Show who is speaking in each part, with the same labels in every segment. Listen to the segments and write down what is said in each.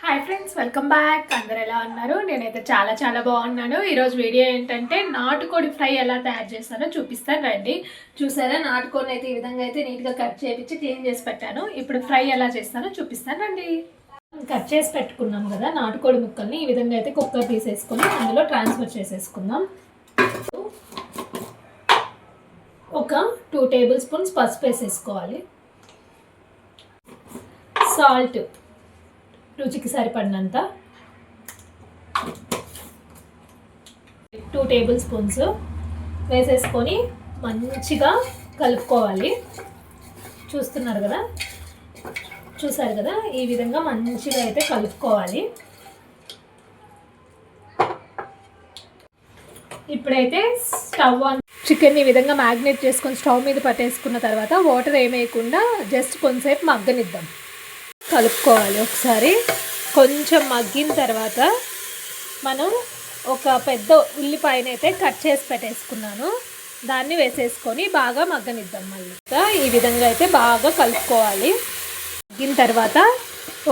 Speaker 1: Hi friends, welcome back. అందరు ఎలా ఉన్నారు? నేనైతే చాలా బాగున్నాను. ఈరోజు వీడియో ఏంటంటే నాటుకోడి ఫ్రై ఎలా తయారు చేస్తానో చూపిస్తాను రండి. చూసారా, నాటుకోడిని అయితే ఈ విధంగా అయితే నీట్గా కట్ చేయించి క్లీన్ చేసి పెట్టాను. ఇప్పుడు ఫ్రై ఎలా చేస్తానో చూపిస్తాను రండి. కట్ చేసి పెట్టుకున్నాం కదా నాటుకోడి ముక్కల్ని, ఈ విధంగా అయితే కుక్కర్ తీసేసుకొని అందులో ట్రాన్స్ఫర్ చేసేసుకుందాం. ఒక 2 టేబుల్ స్పూన్స్ పసుపు వేసేసుకోవాలి. సాల్ట్ రుచికి సరిపడినంత 2 టేబుల్ స్పూన్స్ వేసేసుకొని మంచిగా కలుపుకోవాలి. చూస్తున్నారు కదా, చూసారు కదా, ఈ విధంగా మంచిగా అయితే కలుపుకోవాలి. ఇప్పుడైతే స్టవ్ ఆన్, చికెన్ ఈ విధంగా మ్యాగ్నేట్ చేసుకొని స్టవ్ మీద పట్టేసుకున్న తర్వాత వాటర్ ఏమేయకుండా జస్ట్ కొంచెంసేపు మగ్గనిద్దాం. కలుపుకోవాలి ఒకసారి. కొంచెం మగ్గిన తర్వాత మనం ఒక పెద్ద ఉల్లిపాయని అయితే కట్ చేసి పెట్టేసుకున్నాను, దాన్ని వేసేసుకొని బాగా మగ్గనిద్దాం. మళ్ళీ ఈ విధంగా అయితే బాగా కలుపుకోవాలి. మగ్గిన తర్వాత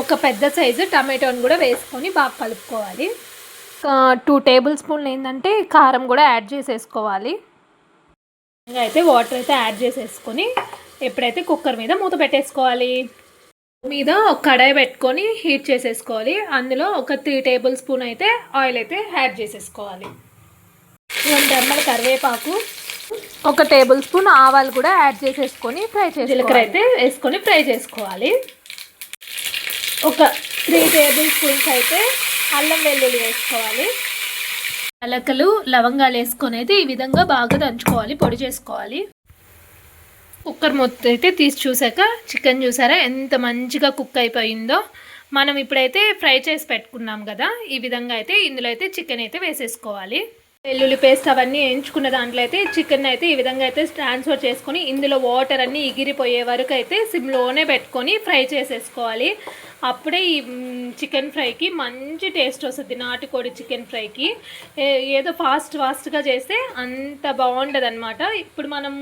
Speaker 1: ఒక పెద్ద సైజు టమాటోని కూడా వేసుకొని బాగా కలుపుకోవాలి. 2 టేబుల్ స్పూన్లు ఏంటంటే కారం కూడా యాడ్ చేసేసుకోవాలి. అయితే వాటర్ అయితే యాడ్ చేసేసుకొని ఎప్పుడైతే కుక్కర్ మీద మూత పెట్టేసుకోవాలి. మీద ఒక కడాయి పెట్టుకొని హీట్ చేసేసుకోవాలి. అందులో ఒక 3 టేబుల్ స్పూన్ అయితే ఆయిల్ అయితే యాడ్ చేసేసుకోవాలి. 1 టెంపల కరివేపాకు, 1 టేబుల్ స్పూన్ ఆవాలు కూడా యాడ్ చేసేసుకొని ఫ్రై చేసి, జీలకర్ర అయితే వేసుకొని ఫ్రై చేసుకోవాలి. ఒక 3 టేబుల్ స్పూన్స్ అయితే అల్లం వెల్లుల్లి వేసుకోవాలి. యాలకులు, లవంగాలు వేసుకొని అయితే ఈ విధంగా బాగా దంచుకోవాలి, పొడి చేసుకోవాలి. కుక్కర్ మొత్తం అయితే తీసి చూసాక చికెన్ చూసారా ఎంత మంచిగా కుక్ అయిపోయిందో. మనం ఇప్పుడైతే ఫ్రై చేసి పెట్టుకున్నాం కదా, ఈ విధంగా అయితే ఇందులో అయితే చికెన్ అయితే వేసేసుకోవాలి. వెల్లుల్లి పేస్ట్ అవన్నీ వేయించుకున్న దాంట్లో అయితే చికెన్ అయితే ఈ విధంగా అయితే ట్రాన్స్ఫర్ చేసుకొని ఇందులో వాటర్ అన్నీ ఎగిరిపోయే వరకు అయితే సిమ్లోనే పెట్టుకొని ఫ్రై చేసేసుకోవాలి. అప్పుడే ఈ చికెన్ ఫ్రైకి మంచి టేస్ట్ వస్తుంది. నాటుకోడి చికెన్ ఫ్రైకి ఏదో ఫాస్ట్గా చేస్తే అంత బాగుండదు అనమాట. ఇప్పుడు మనం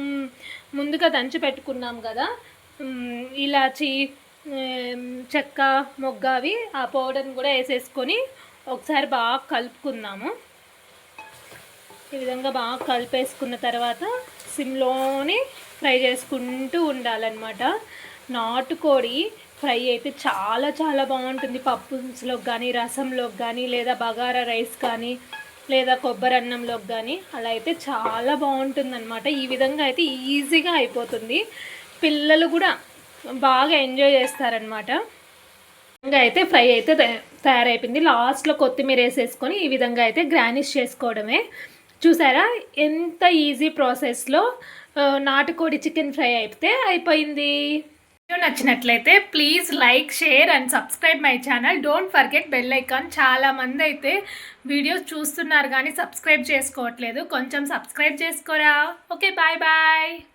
Speaker 1: ముందుగా దంచి పెట్టుకున్నాం కదా ఇలాచి, చెక్క, మొగ్గ, అవి ఆ పౌడర్ని కూడా వేసేసుకొని ఒకసారి బాగా కలుపుకుందాము. ఈ విధంగా బాగా కలిపేసుకున్న తర్వాత సిమ్లోనే ఫ్రై చేసుకుంటూ ఉండాలన్నమాట. నాటుకోడి ఫ్రై అయితే చాలా బాగుంటుంది. పప్పులోకి కానీ, రసంలోకి కానీ, లేదా బగారా రైస్ కానీ, లేదా కొబ్బరి అన్నంలోకి కానీ అలా అయితే చాలా బాగుంటుంది అనమాట. ఈ విధంగా అయితే ఈజీగా అయిపోతుంది. పిల్లలు కూడా బాగా ఎంజాయ్ చేస్తారనమాట. ఇంకా అయితే ఫ్రై అయితే తయారైపోయింది. లాస్ట్లో కొత్తిమీర వేసేసుకొని ఈ విధంగా అయితే గార్నిష్ చేసుకోవడమే. చూసారా ఎంత ఈజీ ప్రాసెస్లో నాటుకోడి చికెన్ ఫ్రై అయితే అయిపోయింది. వీడియో నచ్చినట్లయితే please like, share and subscribe my channel. Don't forget bell icon. చాలామంది అయితే వీడియోస్ చూస్తున్నారు కానీ సబ్స్క్రైబ్ చేసుకోవట్లేదు. కొంచెం సబ్స్క్రైబ్ చేసుకోరా. Okay, bye.